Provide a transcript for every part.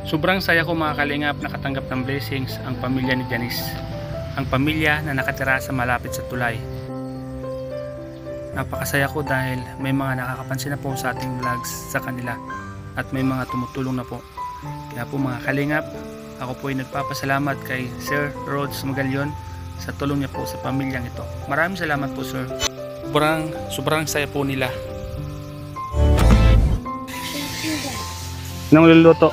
Sobrang saya ko mga kalingap, nakatanggap ng blessings ang pamilya ni Janice. Ang pamilya na nakatira sa malapit sa tulay. Napakasaya ko dahil may mga nakakapansin na po sa ating vlogs sa kanila at may mga tumutulong na po. Kaya po mga kalingap, ako po ay nagpapasalamat kay Sir Rhodes Magallaon sa tulong niya po sa pamilyang ito. Maraming salamat po, Sir. Sobrang saya po nila. Anong luluto?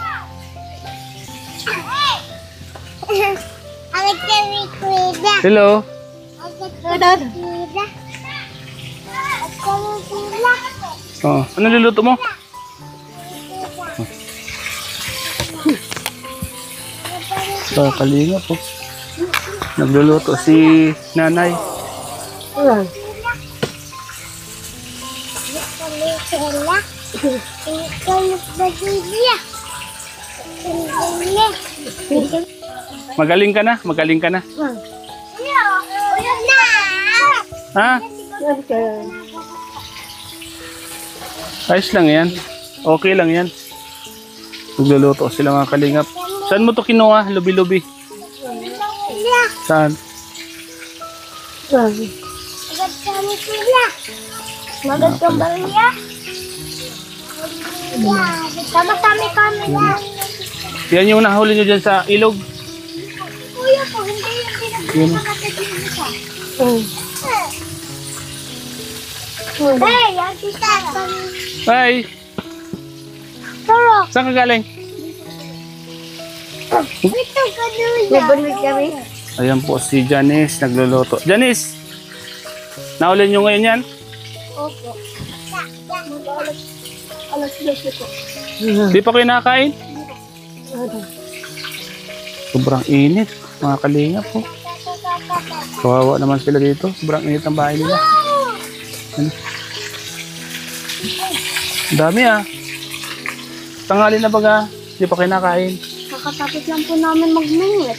Hello. Oh, ano luluto mo? Kalinga po. Nagluluto si nanay. Magaling ka na? Magaling ka na? Ha? Ayos lang yan. Okay lang yan. Nagluluto sila mga kalingap. Saan mo to kinuha? Lubi-lubi. Saan? Magagambaliya. Sama-sami kami na. Yan yung nahuli nyo dyan sa ilog. Kuya po, hindi yung pinagpapakatikin Hey, yan si Tata. Hi! Tara. Saan ka galing? Ito ka doon. Nabalik kami. Ayan po si Janice nagluluto. Janice! Nahuli nyo ngayon yan? Opo. Alas 12 po. Di pa kayo nakakain? Sobrang init. Mga kalingap po. Kawawa naman sila dito. Sobrang init ang bahay nila. Ano? Dami ah. Tanghali na baga. Di pa kayo nakain. Kakatapos lang po namin mag-mingit.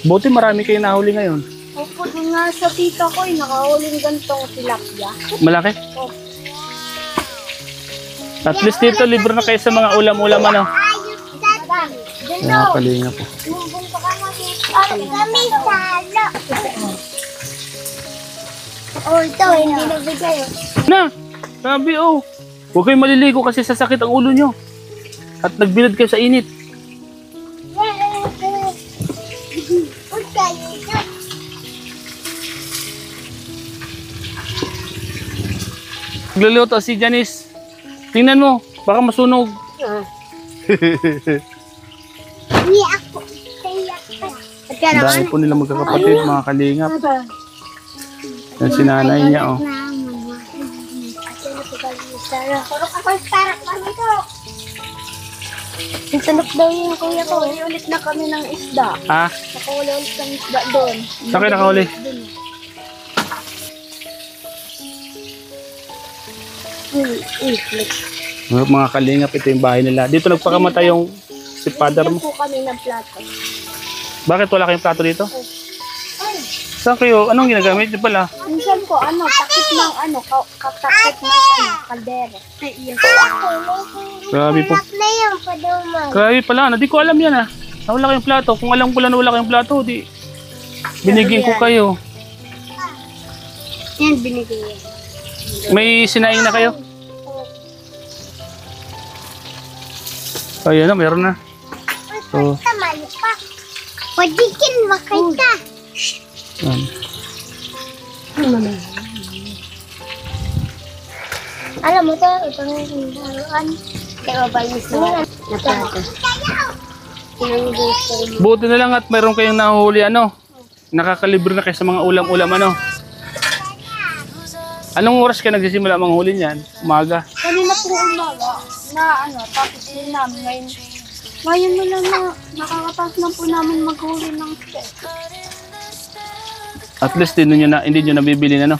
Buti marami kayo nahuli ngayon. Opo, doon nga sa tita ko, nakahuling gantong tilapia. Malaki? Opo. At least dito libre na kayo sa mga ulam-ulam ano. Mga kalingap po. Kami salo. Oh, ito, hindi nabigay. Na! Sabi oh. Huwag kayong maliligo kasi sasakit ang ulo nyo. At nagbilad kayo sa init. Nagluluto si Janice. Tingnan mo, baka masunog. Hindi ako. Ang dami po nila magkakapatid, mga kalingap. Yan si nanay niya oh. Itanok daw yung kuya ko. Ulit na kami ng isda. Ah, Nakawala ulit ng isda doon. saan kayo nakahuli? Mga kalingap, ito yung bahay nila. Dito nagpakamatay yung si father mo. po kami ng plato. Bakit wala kayong plato dito? Saan kayo? Anong ginagamit niyo pala? Minsan po, takip ng katakip ng kaldero. Grabe po. Na yung paduman. Grabe pala. Di ko alam yan ah. Na wala kayong plato. Kung alam ko lang na wala kayong plato, di binigyan ko kayo. Yan, binigyan. May sinaing na kayo? Ayan na, meron na. So, Tamalo pa. Padikin, wakay ka. Alam mo to, itong haruan. Kaya mabalis na plato. buti na lang at meron kayong nahuli ano. Nakakalibre na kayo sa mga ulam-ulam ano. Anong oras kayo nagsisimula manghuli niyan? Umaga? Kanina po umaga na tapos din namin ngayon na lang na nakakataas na po namin maghuli ng steak. At least hindi nyo nabibili na no.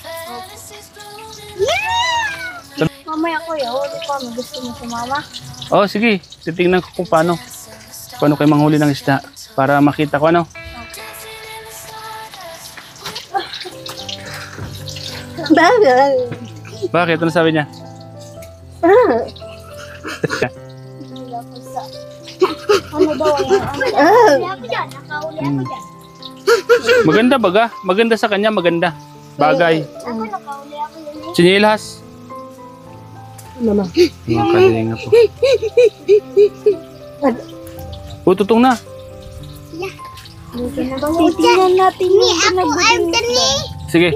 Mamaya kuya, huli ko kami. Gusto mo sumama? Oh, sige. Titingnan ko kung paano kayo manghuli ng isda para makita ko ano. Bakit? Bakit? Ano sabi niya? sa... Ano daw yan? Nakahuli ako dyan. Nakahuli ako dyan. Maganda baga? Maganda sa kanya, maganda. Bagay. Ako nakahuli ako yun. Sinilhas. Mama. Mga kalinga po. Tututong na. Titingnan natin yung pinagbuting isda. Sige.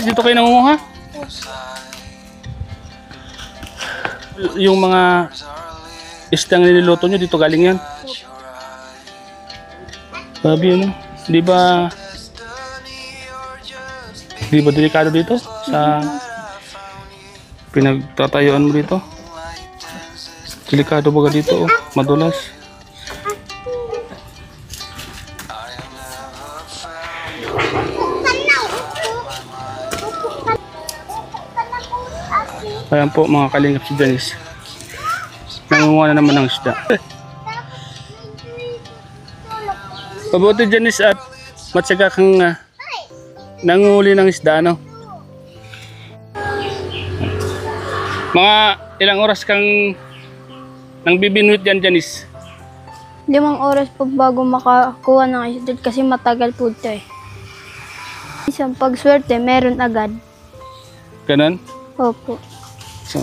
Dito kayo nangunguha? Yung mga isdang niluluto nyo, dito galing yan? Sabi ano? Di ba delikado dito? Sa pinagtatayuan mo dito? Delikado ba dito? Oh? Madulas. Ayan po mga kalingap si Janice. Nangunguha na naman ng isda. Pabuti Janice at matyaga kang nanguli ng isda, no? Mga ilang oras kang nang bibinwit yan, Janice? 5 oras po bago makakuha ng isda kasi matagal po ito eh. Isang pagswerte, meron agad. Ganon? Opo. So,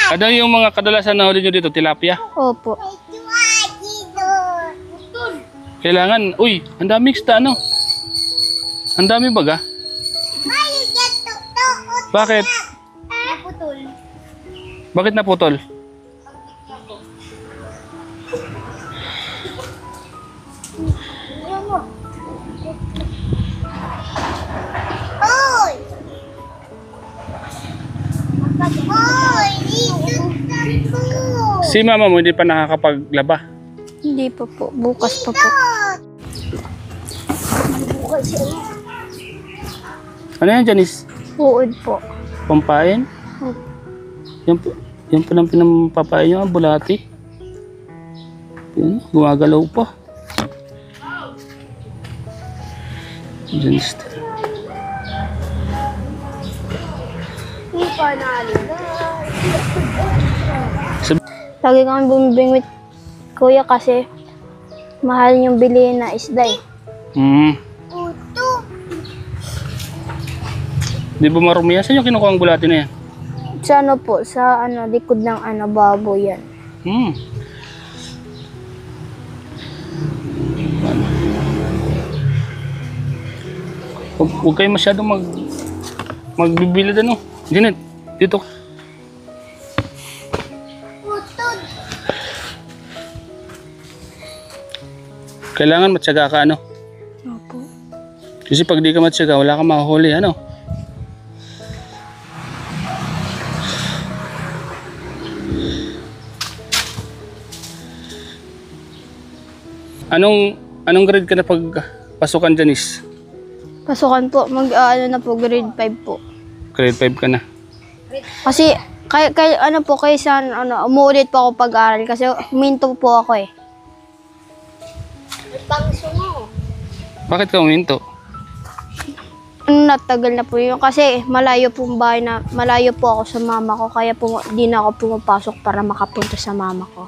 Ano yung mga kadalasan na huli nyo dito? Tilapia? Opo. Kailangan, uy, ang daming isda, ano? Ang dami baga? Bakit? Naputol. Bakit naputol? Si mama mo hindi pa nakakapaglaba. Hindi pa po. Bukas pa po. Ano yan, Janice? Uod po. Pampain? Opo. Yan pa lang pinampapain nyo, ang bulati. Yan, gumagalaw pa. Janice. Lagi kami bumibingwit, kuya, kasi mahal yung bilihin na isda eh. Di ba marumi yan? Saan yung kinukuha ang bulati na yan? Sa ano po, sa ano, likod ng ano, baboy yan. Huwag kayo masyadong magbibilad ano. Janet, dito. Kailangan matyaga ka, ano? Opo. Kasi pag di ka matyaga, wala kang mahuhuli, ano? Anong grade ka na pag pasukan, Janice? Pasukan po, ano na po, grade 5 po. Grade 5 ka na. Kasi, ano po, kaysa, ano, umuulit po ako pag-aaral kasi huminto po ako eh. Bakit ka uminto? Natagal na po yun kasi malayo po bahay na, malayo po ako sa mama ko kaya po di na ako pumapasok para makapunta sa mama ko.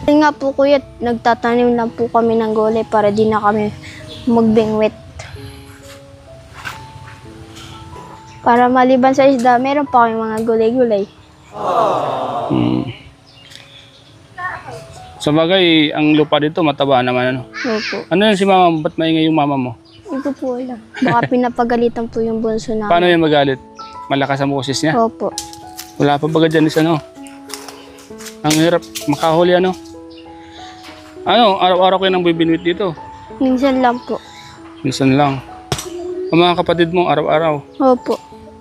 Kasi nga po kuya, nagtatanim lang po kami ng gulay para di na kami magbingwit. Para maliban sa isda, meron pa kami mga gulay-gulay. Sa bagay, ang lupa dito mataba naman, ano? Opo. Ano yun si mama mo? Ba't maingay yung mama mo? Hindi ko po alam. Baka pinapagalitan po yung bunso namin. Paano yan magalit? Malakas ang boses niya? Opo. Wala pa baga dyan is ano? Ang hirap makahuli, ano? Ano, araw-araw kayo nang bibinwit dito? Minsan lang po. Minsan lang. Ang mga kapatid mo, araw-araw. Opo.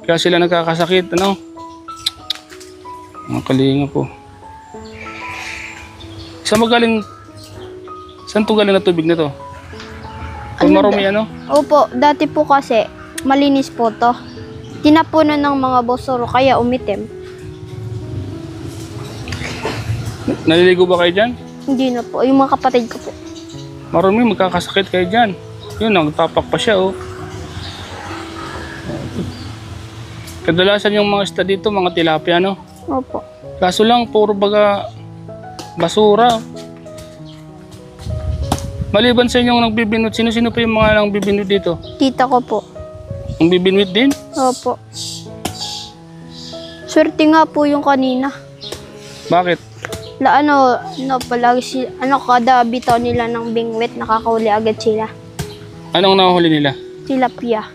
Kaya sila nagkakasakit, ano? Mga kalinga po. Saan magaling Saan to galing na tubig na to? Kung Ano marumi ano? Opo, dati po kasi malinis po to. Tinapunan ng mga bosoro kaya umitim. Naliligo ba kayo dyan? Hindi na po, yung mga kapatid ko po. Marumi, magkakasakit kayo dyan. Yun, nagtapak pa siya oh. Kadalasan yung mga isda dito, mga tilapia no? Opo. Kaso lang, puro baga basura. Maliban sa inyong nagbibinut, sino-sino pa yung mga nagbibinut dito? Tita ko po. Ang bibinut din? Opo. Swerte nga po yung kanina. Bakit? Palagi kada bitaw nila ng bingwit, nakakahuli agad sila. Anong nahuli nila? Tilapia.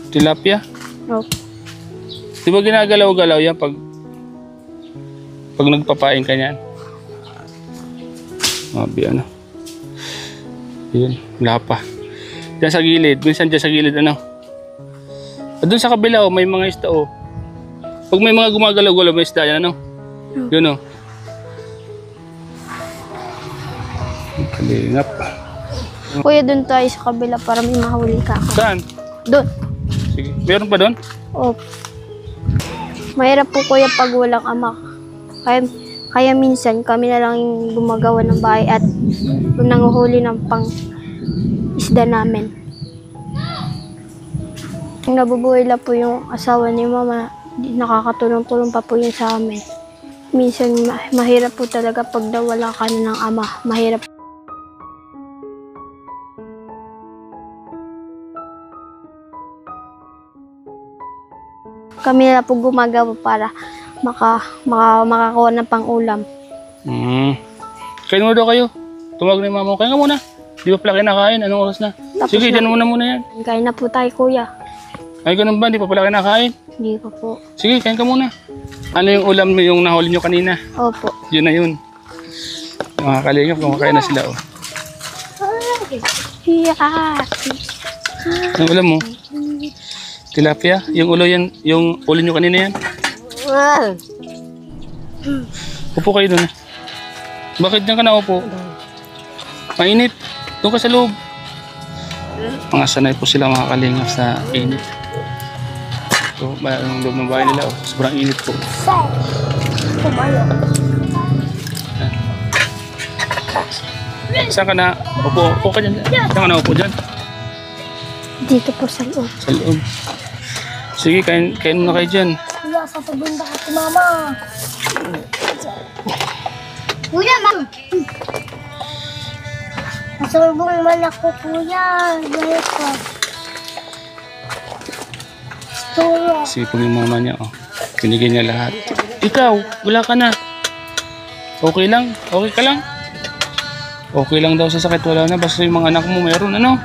Tilapia? Opo. Di ba ginagalaw-galaw yan pag nagpapain ka niyan? Mabi ano? Yun, wala pa. Diyan sa gilid, minsan dyan sa gilid ano? Doon sa kabila oh, may mga isda oh. Pag may mga gumagalaw-galaw, may isda yan ano? Yun oh. Kalingap. Kuya, doon tayo sa kabila para may mahuli ka. Saan? Doon. Sige, meron pa doon? Opo. Mahirap po kuya pag walang ama. Kaya minsan kami na lang yung gumagawa ng bahay at nanguhuli ng pang isda namin. Nabubuhay lang po yung asawa ni mama. Nakakatulong-tulong pa po yun sa amin. Minsan mahirap po talaga pag wala ka na ng ama. Mahirap. Kami na po gumagawa para makakuha ng pang-ulam. Kain mo daw kayo. Tumawag na yung mama ko. Kain ka muna. Di ba pala kinakain? Anong oras na? Tapos Sige, dyan muna yan. Kain na po tayo kuya. Ay, ganun ba? Di pa pala kinakain? Hindi pa po. Sige, kain ka muna. Ano yung ulam yung nahuli nyo kanina? Opo. Yun na yun. Mga kalingap, kumakain na sila. Oh. Yeah. Ang ulam mo? Tilapia? Yung ulo yan, yung ulo nyo kanina yan? Upo kayo doon. Bakit dyan ka na upo? Mainit. Doon ka sa loob. Mga sanay po sila mga kalingap sa init. So, ang loob ng bahay nila. Oh. Sobrang init po. Saan ka na? Upo ka dyan. Saan ka na upo dyan? Dito po sa loob. Sa loob. Sige, kain mo na kayo dyan. Kuya, sasabihin ka si mama. Kuya, ma'am. Nasurbong man ako, kuya. Dahil ko. Sige po yung mama niya. Oh. Binigay niya lahat. Ikaw, wala ka na. Okay lang? Okay ka lang? Okay lang daw sa sakit. Wala na. Basta yung mga anak mo meron. Ano?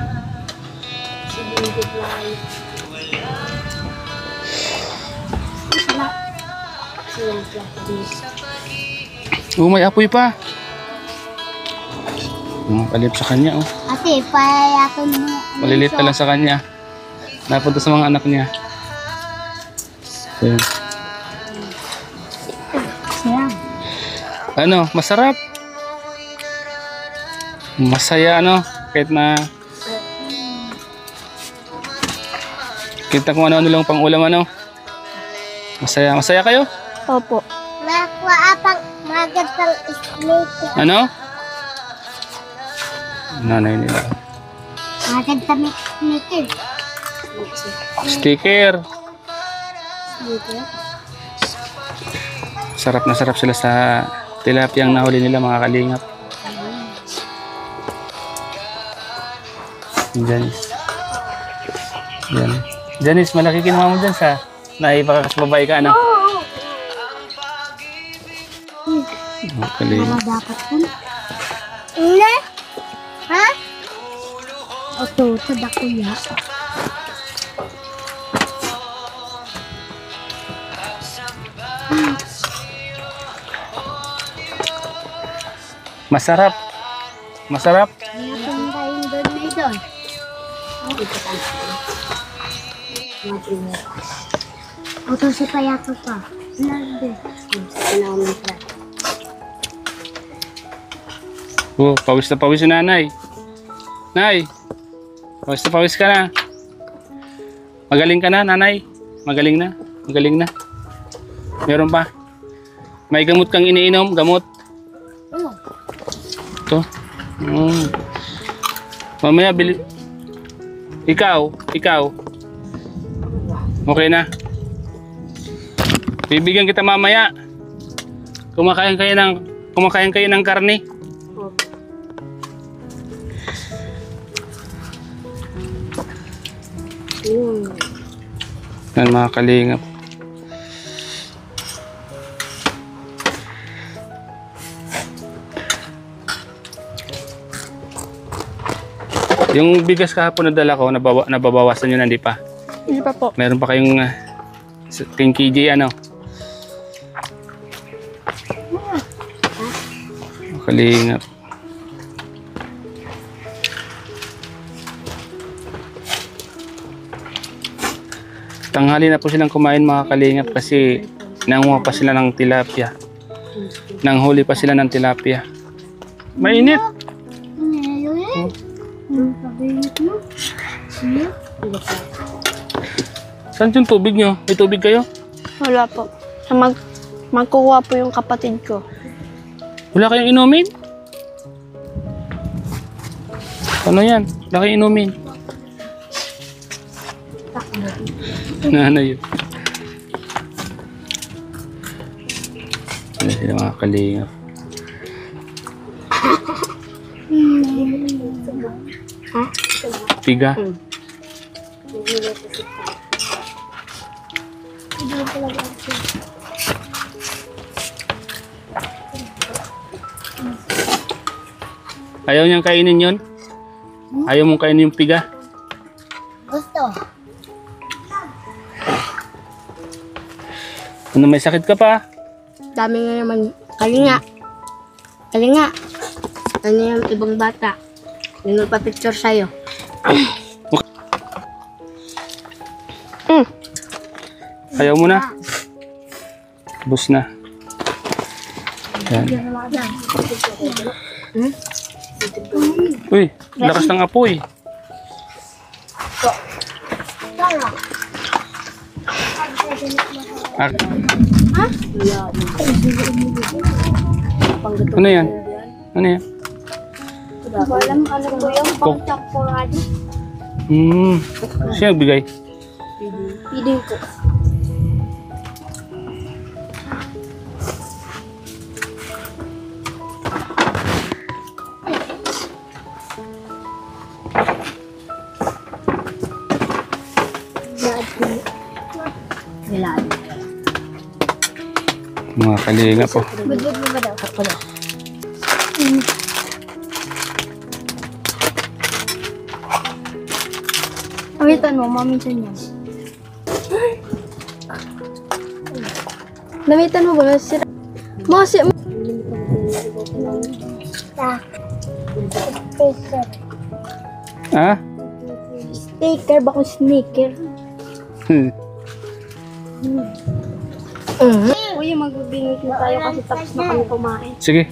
Oh, may apoy pa. Kalip sa kanya, oh. Ate, payayakan mo. Malilit pa lang sa kanya. Napunta sa mga anak niya. Ayan. Ano, masarap. Masaya, ano, kahit na kita kung ano lang pang ulam, ano. Masaya kayo? Opo. Makuha apang magad pang snake. Ano? Nanay nila. Magad pang snake. Sticker. Sarap na sarap sila sa tilapia ang nahuli nila mga kalingap. Janice. Yan. Janice, malaki kinuha mo dyan sa naipakakasbabay ka, ano? Oh, kalingap. Dapat po. Hindi? Ha? Oto, tada kuya. Masarap. Masarap. Napuntahin doon na ito. Oto si Payato pa. Nande. Oh, pawis na pawis si nanay. Nay. Pawis na pawis ka na. Magaling ka na, nanay. Magaling na. Magaling na. Meron pa. May gamot kang iniinom, gamot. Ito. Mamaya bili. Ikaw. Okay na. Bibigyan kita mamaya. Kumakain kayo ng karne. Yan mga kalingap. Yung bigas kahapon na dala ko, nababawasan nyo na, hindi pa? Hindi pa po. Meron pa kayong 10 kg ano? Kalingap. Tanghali na po silang kumain mga kalingap kasi nanguha pa sila ng tilapia. Nanghuli pa sila ng tilapia. Mainit! Saan yung tubig nyo? May tubig kayo? Wala po. Magkukuha po yung kapatid ko. Wala kayong inumin? Ano yan? Wala kayong inumin? Ano yun? Ano sila mga kalingap? Tiga? Ayaw niyang kainin yun? Ayaw mong kainin yung piga? Gusto. Ano, may sakit ka pa? Dami nga naman. Kalinga. Ano yung ibang bata? Yung nagpa-picture sa'yo. Ayaw mo na? Bus na. Yan. Uy, lakas ng apoy. Ano yan? Ano yan? Walang ano po yung pang-chapurado. Sino nagbigay? Feeding po. Mga kalinga po. Budbud mo ba daw? Ako daw. Awitan mo, maminsan yan. Namitan mo ba? Masi mo. Ha? Sticker ba kung sneaker? Uy, magbibingit na tayo kasi tapos na kami kumain. Sige,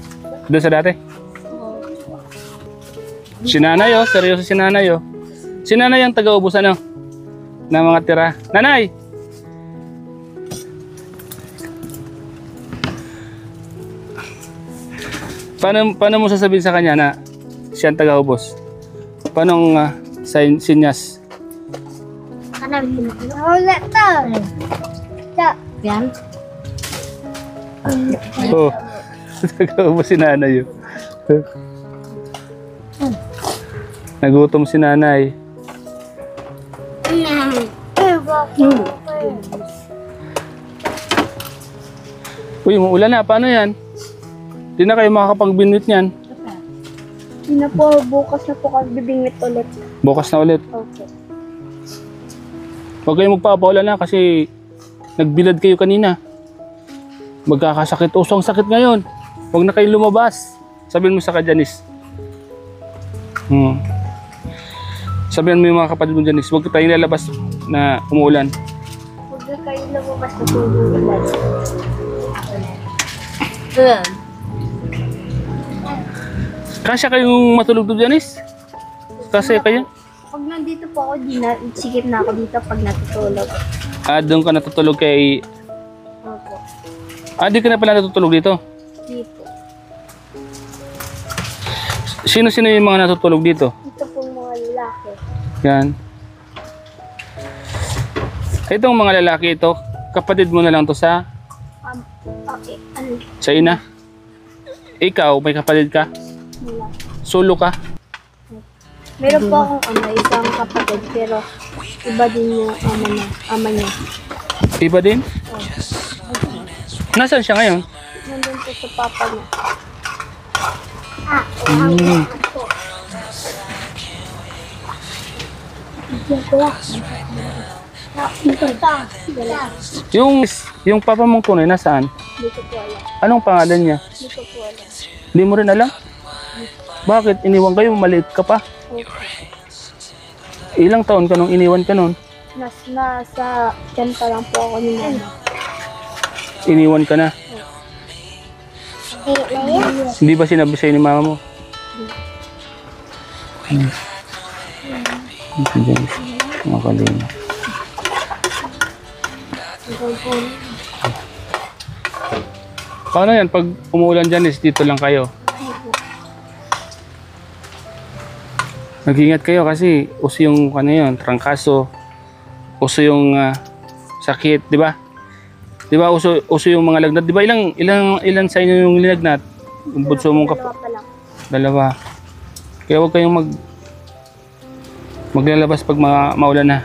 doon sa dati. Si nanay oh, seryoso si nanay oh. Si nanay ang taga-ubos ano? Na mga tira. Nanay! Paano mo sasabihin sa kanya na siya ang taga-ubos? Paano ang sinyas? Wala to. Yan. Oh, taga-ubos si nanay oh. Nagutom si nanay. Uy, umuulan na. Paano yan? Hindi na kayo makakapag-binwit niyan. Hindi na po, bukas na po kami bibingit ulit. Bukas na ulit. Okay. Huwag kayong magpapaulan na kasi nagbilad kayo kanina. Magkakasakit. Usong sakit ngayon. Huwag na kayo lumabas. Sabihin mo sa Janice. Sabihin mo yung mga kapatid mo Janice. Huwag tayong lalabas na umuulan. Huwag na kayo lumabas na tululan. Kasya kayong matulog doon Janice? Kasi kayo? Pag nandito po ako, sikip na ako dito pag natutulog. Doon ka natutulog kay... Opo. Di ka na pala natutulog dito? Dito. Sino-sino yung mga natutulog dito? Ito pong mga lalaki. Yan. Itong mga lalaki ito, kapatid mo na lang to sa Okay, ano? sa ina. Ikaw, may kapatid ka? Wala. Solo ka? Meron po akong isang kapatid, pero iba din yung ama niya. Iba din? Nasaan siya ngayon? Nandun po sa papa niya. Yung papa mong tunay, nasaan? Dito po alam. Anong pangalan niya? Dito po alam. Hindi mo rin alam? Bakit? Iniwan kayo, maliit ka pa. Ilang taon ka nung iniwan ka nun? Nasa tiyan pa lang po ako ni mama. Iniwan ka na. Hindi ba sinabi sa'yo ni mama mo? Makaling. Paano yan? Pag umuulan dyan, is dito lang kayo. Mag-ingat kayo kasi uso yung trangkaso, uso yung sakit, di ba? Di ba uso yung mga lagnat? Di ba ilan sa inyo yung linagnat? Yung bunso mong Dalawa pa lang. Dalawa. Kaya huwag kayong maglalabas pag maulan na,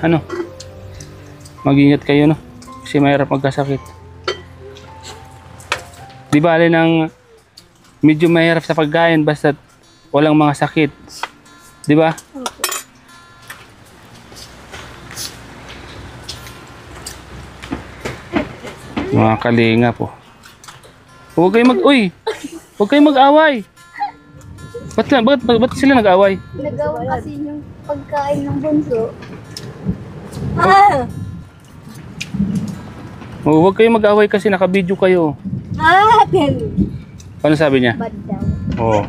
Mag-ingat kayo, no? Kasi mahirap magkasakit. Di ba alin medyo mahirap sa pagkain basta walang mga sakit. Di ba? Mga kalinga po. Huwag kayong mag-away. Ba't sila nag-away? Nagawa kasi yung pagkain ng bunso. Huwag kayong mag-away kasi naka-video kayo. Ano sabi niya? Bad daw. Oo.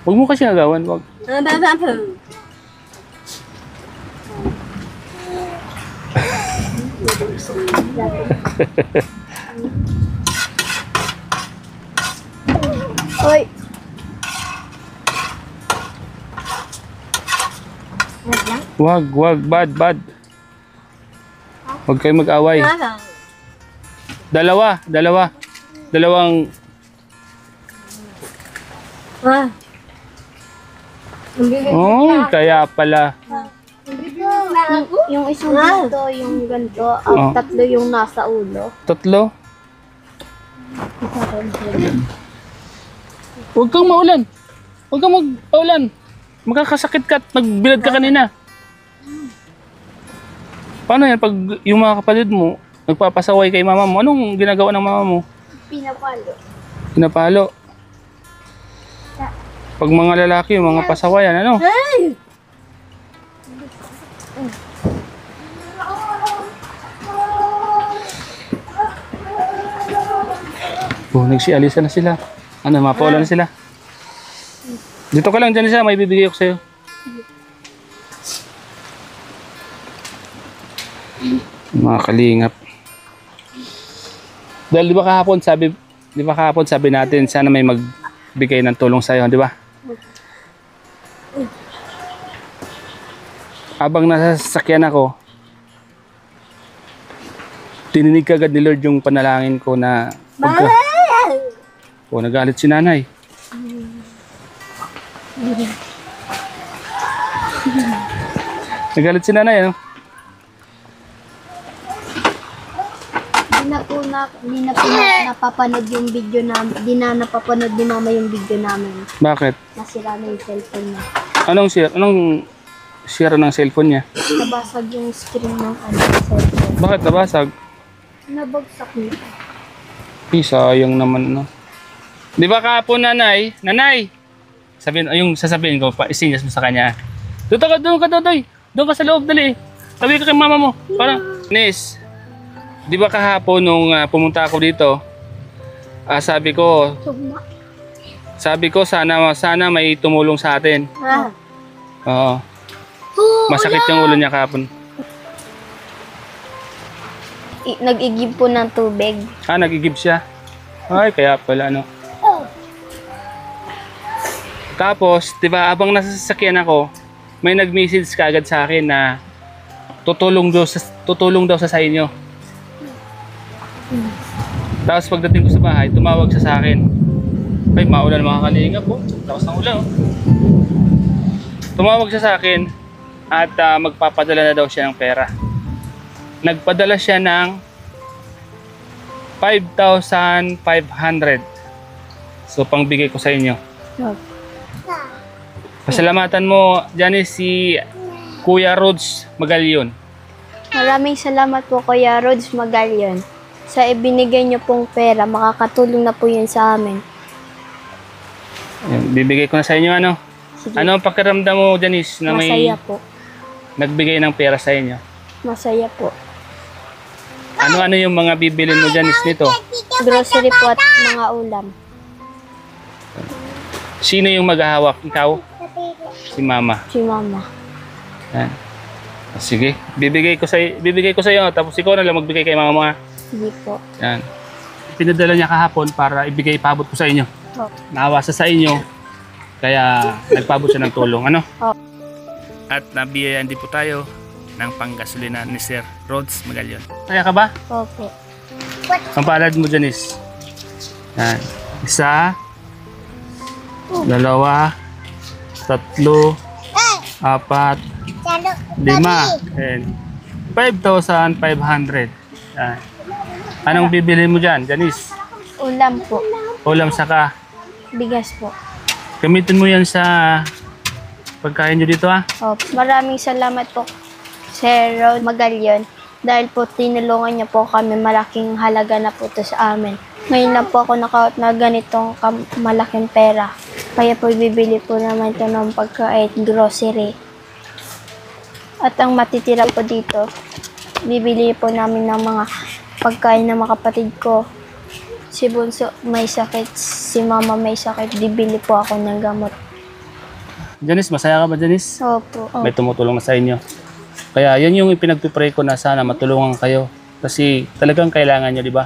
Huwag mo kasi nagawan. Huwag. Oy! Huwag. Bad. Huwag kayong mag-away. Dalawang kaya pala. Yung isang dito, yung ganito, tatlo yung nasa ulo. Tatlo. Huwag kang maulan. Huwag kang mag-aulan. Magkakasakit ka at nagbilad ka kanina. Paano yan pag yung mga kapatid mo nagpapasaway kay mama mo? Anong ginagawa ng mama mo? Pinapalo. Pinapalo. Pag mga lalaki, yung mga pasawayan, ano? Nagsialisa na sila. Mapaulan na sila. Dito ka lang dyan siya, may bibigay ko sa'yo. Mga kalingap. Dahil di ba kahapon sabi natin sana may magbigay ng tulong sa'yo, di ba? Habang nasa sasakyan ako, tininig agad ni Lord yung panalangin ko na nagalit si nanay. Nagalit si nanay, ano? Hindi na po napapanood yung video namin. Hindi na napapanood ni mama yung video namin. Bakit? Nasira na yung cellphone niya. Anong sira ng cellphone niya? Nabasag yung screen ng cellphone. Bakit nabasag? Nabagsak niya. Sayang naman, no? Di ba kahapon, nanay? Sasabihin ko, isinyas mo sa kanya. Doon ka sa loob, dali. Sabi ka kay mama mo. Nis, di ba kahapon nung pumunta ako dito, sabi ko, Sabi ko sana may tumulong sa atin. Ah. Oo. Masakit yung ulo niya kahapon. Nag-igib po ng tubig. Nag-igib siya. Ay, kaya pala ano. Tapos, di ba, abang nasa sasakyan ako, may nag-message kaagad sa akin na tutulong daw sa inyo. Tapos pagdating ko sa bahay, tumawag siya sa akin. Ay, maulan mga kalinga po. Lakas ng ulan. Oh. Tumawag siya sa akin at magpapadala na daw siya ng pera. Nagpadala siya ng 5,500. So, pangbigay ko sa inyo. Pasalamatan mo, Janice, si Kuya Rods Magalyon. Maraming salamat po Kuya Rods Magalyon. Sa ibinigay niyo pong pera, makakatulong na po yun sa amin. Yan, bibigay ko na sa inyo ano. Sige. Ano ang pakiramdam mo, Janice, na may Masaya po. nagbigay ng pera sa inyo? Masaya po. Ano-ano yung mga bibilin mo, Janice, nito? Grocery po at mga ulam. Sino yung maghahawak? Ikaw? Si Mama. Si Mama. Yan. Sige, bibigay ko sa iyo tapos ikaw na lang magbigay kay Mama mo. Ha? Sige po. Yan. Pinadala niya kahapon para ibigay paabot ko sa inyo. Oh. Naawa sa inyo. Kaya nagpaabot siya ng tulong, ano? Oh. At nabiyayaan din po tayo ng panggasolina ni Sir Rods Magalyon. Kaya ka ba? Opo. Ang palad mo, Janice. Yan. 1, 2, 3, 4, 5, 6, 7, 5,500. Yan. Anong bibili mo dyan, Janice? Ulam po. Ulam saka. Bigas po. Gamitin mo yan sa pagkain nyo dito, ha? Opo. Maraming salamat po Sir Rods Magalyon. Dahil po tinulungan niya po kami, malaking halaga na po ito sa amin. Ngayon lang po ako nakaot na ganitong malaking pera. Kaya po bibili po naman ito ng pagkain, grocery. At ang matitira po dito, bibili po namin ng mga pagkain ng mga kapatid ko. Si Bunso may sakit, si Mama may sakit, bibili po ako ng gamot. Janice, masaya ka ba, Janice? Opo. May tumutulong na sa inyo. Kaya yan yung pinagpipray ko na sana matulungan kayo. Kasi talagang kailangan nyo, di ba?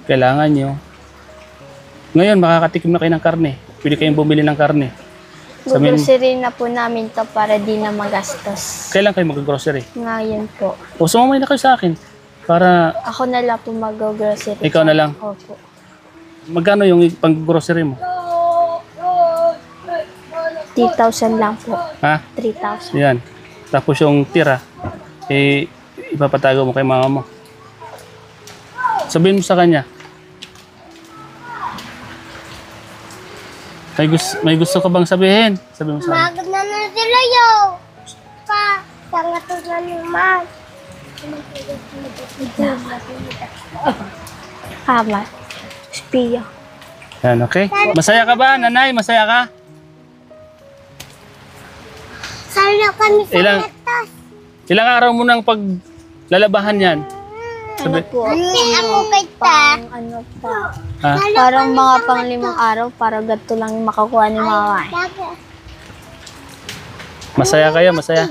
Kailangan nyo. Ngayon, makakatikim na kayo ng karne. Pwede kayong bumili ng karne. Grocery na po namin to para di na magastos. Kailan kayo mag-grocery? Ngayon po. O sumamay na kayo sa akin. Para Ako na lang po mag-grocery. ikaw na lang. Opo. Magkano yung pang-grocery mo? 3,000 lang po. Ha? 3,000. Yan. Tapos yung tira, ipapatago mo kay mama mo. Sabihin mo sa kanya. May gusto ka bang sabihin? Sabihin mo sa kanya. Magod na na sila yo. Pa, sangat na naman. Tama. Spia. Yan, okay? Masaya ka ba, nanay? Masaya ka? Sana kami sa Ilang- latas. Ilang araw mo nang paglalabahan yan? Ano po? Hindi ako kita. Ano pa? Ha? Parang mga pang-5 araw para ganito lang yung makakuha ni Mama. Masaya kayo, masaya?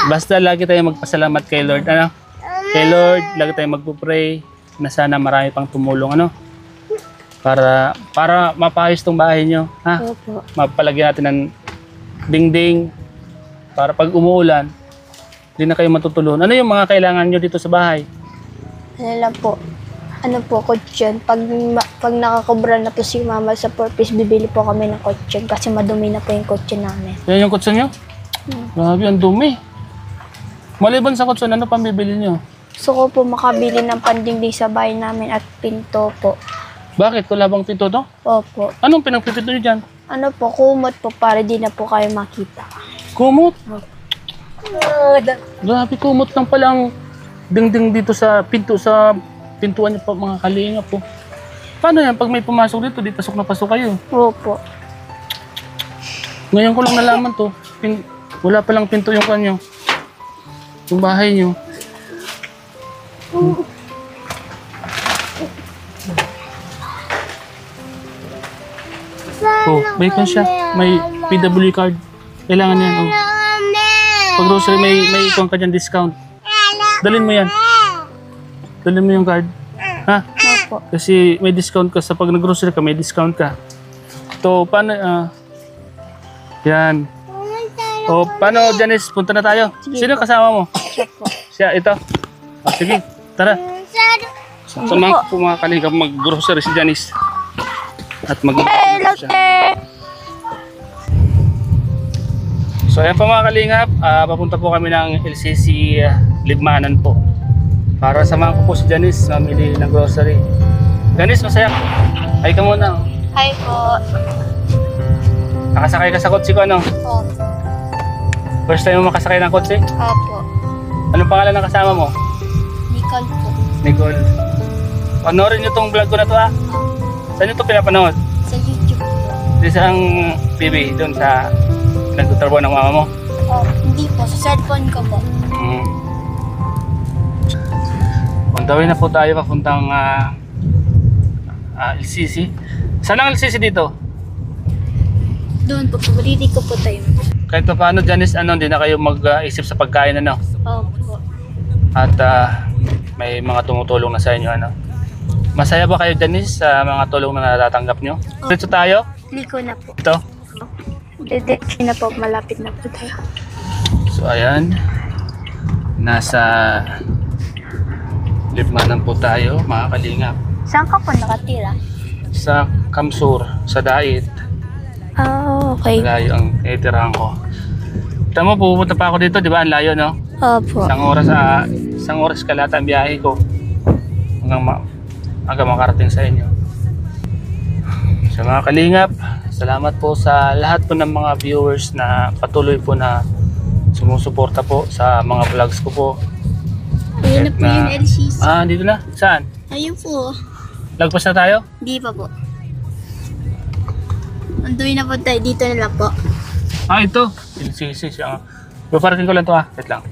Basta lagi tayong magpasalamat kay Lord, ano? Kay Lord, lagi tayong magpupray na sana marami pang tumulong, ano? Para mapayos tong bahay nyo, ha? Opo. Mapalagyan natin ng dingding para pag umuulan, hindi na kayo matutulon. Ano yung mga kailangan nyo dito sa bahay? Ano lang po? Ano po, kutsyon. Pag nakakobra na po si Mama sa purpose, bibili po kami ng kutsyon kasi madumi na po yung kutsyon namin. Yan yung kutso nyo? Grabe, ang dumi. Maliban sa kutso, ano pang bibili nyo? Gusto ko po makabili ng pandingding sa bahay namin at pinto po. Bakit? Wala bang pinto to? Opo. Anong pinagpipito nyo dyan? Ano po, kumot po para di na po kayo makita. Kumot? Grabe, kumot lang palang dingding dito sa pintuan niyo po, mga kalinga po. Paano yan? Pag may pumasok dito, di pasok na pasok kayo. Opo. Ngayon ko lang nalaman to. Wala palang pinto yung kanyo. Yung bahay nyo. Oh, may kon siya. May PW card. Kailangan yan. Oh. Pag grocery, may ikon ka dyan discount. Dalhin mo yan. Dalhin mo yung card. Ha? Opo. Kasi may discount ka sa pag nag-grocery ka, may discount ka. So, paano, yan. O, paano, Janice, punta na tayo. Sino kasama mo? Siya po. Siya, ito. O, sige, tara. Samahan ko po mga kalingap mag-grocery si Janice. At mag-grocery siya. So, ayan po mga kalingap, papunta po kami ng LCC Libmanan po. Para samahan ko po si Janice mamili ng grocery. Janice, masaya ka. Ay ka muna. Hi po. Nakasakay ka sa kotse ko, ano? Opo. First time mo makasakay ng kotse? Opo. Anong pangalan ng kasama mo? Nicole po. Nicole. Panoorin niyo tong vlog ko na to, ha? Saan niyo to pinapanood? Sa YouTube po. Di sa ang TV, doon sa nagtutrabaho ng mama mo? Oh, hindi po. Sa cellphone ko po. On the way na po tayo papuntang LCC. Saan ang LCC dito? Doon po. Paboriti ko po tayo. Kahit pa paano, Janice, hindi na kayo mag-isip sa pagkain, ano? Opo. At may mga tumutulong na sa inyo, ano? Masaya ba kayo, Janice, sa mga tulong na natatanggap nyo? Dito tayo? Liko na po. Ito. Dedekti na po. Malapit na po tayo. So, ayan. Nasa Libmanan po tayo, mga kalingap. Saan ka po nakatira? Sa Kamsur, sa Dait. Ah, okay. Layo ang itirahan ko. Tama, pupunta pa ako dito, di ba? Ang layo, no? Opo. Isang oras kalata ang biyahe ko. Hanggang makarating sa inyo. Sa mga kalingap, salamat po sa lahat po ng mga viewers na patuloy po na sumusuporta po sa mga vlogs ko po. Ayun na po yung LCC. Dito na? Saan? Ayun po. Lagpas na tayo? Hindi pa po. Andoy na po tayo. Dito na lang po. Ito. LCC siya. Paparating ko lang to, Wait lang.